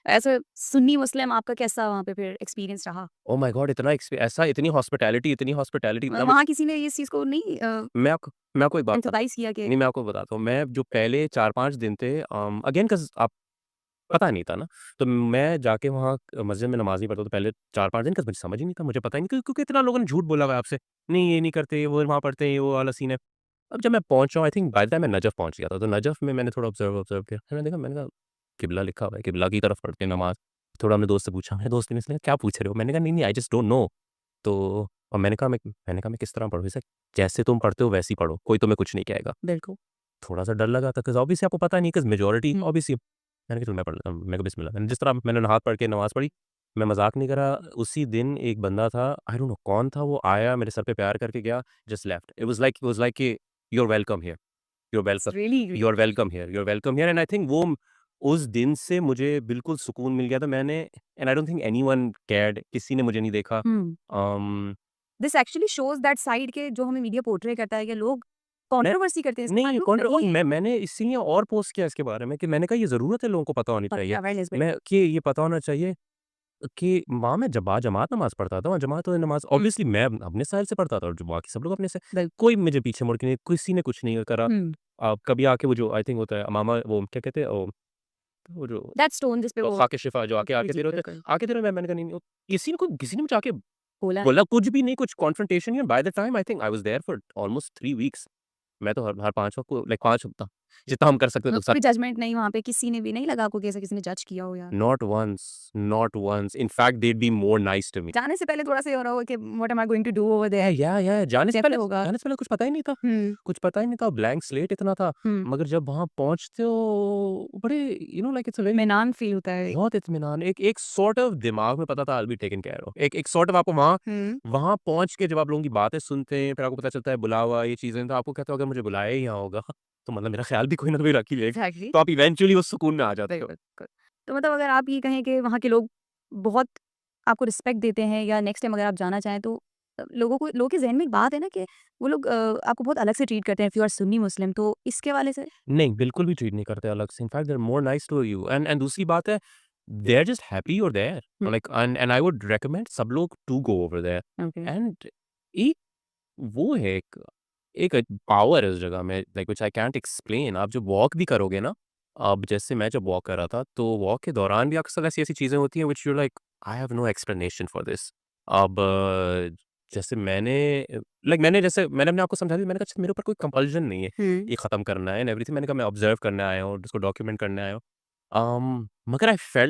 As a Sunni मुस्लिम आपका कैसा वहाँ पे फिर एक्सपीरियंस रहा? Oh my God! इतना ऐसा इतनी हॉस्पिटैलिटी इतना वहाँ किसी ने इस चीज़ को नहीं मैं आपको एक बात बताता एम्फैसाइज़ किया कि नहीं, मैं आपको बताता हूँ। मैं जो पहले 4-5 दिन थे अगेन 'cause आप पता नहीं था ना, तो मैं जाके वहाँ मस्जिद में नमाज़ नहीं पढ़ता था पहले 4-5 दिन 'cause मुझे समझ ही नहीं था, मुझे पता ही नहीं क्योंकि इतना लोगों ने झूठ बोला हुआ है आपसे। नहीं, ये नहीं करते, वो वहाँ पढ़ते हैं, ये वो वाला सीन है। अब जब मैं पहुँचा हूँ I think by the time मैं नजफ़ पहुँच गया था, तो नजफ़ में मैंने थोड़ा ऑब्ज़र्व किया। मैंने देखा मैंने कहा किबला लिखा हुआ है, किबला की तरफ पढ़ते हैं नमाज़। थोड़ा हमने दोस्त से पूछा, मेरे दोस्त ने इसने कहा क्या पूछ रहे हो? मैंने कहा नहीं, आई जस्ट डोंट नो। तो और मैंने कहा मैं किस तरह पढ़ूँ? इसे जैसे तुम पढ़ते हो वैसे ही पढ़ो, कोई तुम्हें कुछ नहीं कहेगा। बिल्कुल। थोड़ा-सा डर लगा था 'cause ऑब्वियसली आपको पता नहीं 'cause मेजॉरिटी हुँ। ऑब्वियसली मैंने कहा चलो मैं पढ़ लेता हूँ। मैंने कहा बिस्मिल्लाह। मैंने जिस तरह मैंने हाथ पढ़ के नमाज़ पढ़ी, मैं मज़ाक नहीं कर रहा, उसी दिन एक बंदा था, आई डोंट नो कौन था वो आया मेरे सर पे प्यार करके गया, just left. It was like कि you are welcome here, you are its welcome really great. You are welcome here, you are welcome here and I think वो उस दिन से मुझे बिल्कुल सुकून मिल गया था। मैंने and I don't think anyone cared किसी ने मुझे नहीं देखा। हुँ। Um this actually shows that side के जो हमें मीडिया पोर्ट्रे करता है कि लोग मैं कंट्रोवर्सी करते हैं इसके बाद नहीं लोग कौन और नहीं मैंने इसीलिए और पोस्ट किया इसके बारे में कि मैंने कहा ये ज़रूरत है लोगों को पता होनी चाहिए। Awareness build. मैं कि ये पता होना चाहिए कि वहाँ मैं जमात नमाज़ पढ़ता था, वहाँ जमात वाली नमाज़ हुँ, ऑब्वियसली मैं अपने स्टाइल से पढ़ता था और जो बाकी सब लोग अपने से बिल्कुल। कोई मुझे पीछे मुड़ के नहीं किसी ने कुछ नहीं करा। हुँ। कभी आके वो जो आई थिंक होता है अमामा वो क्या कहते हैं वो जो दैट स्टोन जिस पे वो खाके शिफा जो आके जी, आके जी, दे रहे होते हैं, बिल्कुल। आके दे रहे मैंने कहा नहीं, किसी ने मुझे आके बोला है। बोला कुछ भी नहीं, कुछ कॉन्फ्रंटेशन नहीं by the time I think I was there for almost 3 weeks. मैं तो हर 5 वक़्त को लाइक 5 हफ्ता जितना हम कर सकते थे मतलब सर कोई जजमेंट नहीं वहाँ पे किसी ने भी नहीं लगा आपको कि ऐसा किसी ने जज किया हो या not once in fact they'd be more nice to me. जाने से पहले थोड़ा-सा ये हो रहा होगा कि what am I going to do over there? या डेफिनेटली होगा। जाने से पहले कुछ पता ही नहीं था। हुँ, कुछ पता ही नहीं था, ब्लैंक स्लेट इतना था। हुँ। मगर जब वहाँ पहुँचते हो बड़े लाइक इट्स अ वेरी इत्मीनान फ़ील होता है। बहुत इत्मीनान एक एक सॉर्ट ऑफ दिमाग में पता था I will be taken care of. एक एक सॉर्ट ऑफ आपको वहाँ हुँ, वहाँ पहुँच के जब आप लोगों की बातें सुनते हैं, फिर आपको पता चलता है बुला हुआ ये चीज़ें, तो आपको कहते हो अगर मुझे बुलाया ही यहाँ होगा, तो मतलब मेरा ख़्याल भी कोई ना कोई रख ही लेगा। एग्ज़ैक्टली। तो आप इवेंचुअली उस सुकून में आ जाते हो। बिल्कुल, बिल्कुल। तो मतलब अगर आप ये कहें कि वहाँ के लोग बहुत आपको रिस्पेक्ट देते हैं या नेक्स्ट टाइम अगर आप जाना चाहें तो लोगों के ज़हन में एक बात है ना कि वो लोग आपको बहुत अलग से ट्रीट करते हैं इफ यू आर सुन्नी मुस्लिम तो इसके हवाले से नहीं, बिल्कुल भी ट्रीट नहीं करते अलग से। In fact they are more nice to you and दूसरी बात है, they are just happy you are there hmm, like and I would recommend सब लोग to go over there okay. And एक वो है एक पावर है उस जगह में like which I can't explain. आप जब वॉक भी करोगे ना, अब जैसे मैं जब वॉक कर रहा था, तो वॉक के दौरान भी अक्सर ऐसी-ऐसी चीज़ें होती हैं which you like I have no explanation for this. अब जैसे मैंने अपने आप को समझा दिया, मैंने कहा अच्छा मेरे ऊपर कोई कंपल्शन नहीं है, हुँ। ये खत्म करना है एंड एवरीथिंग। मैंने कहा मैं ऑब्जर्व करने आया हूँ, उसको डॉक्यूमेंट करने आया हूँ। मगर आई फेल्ट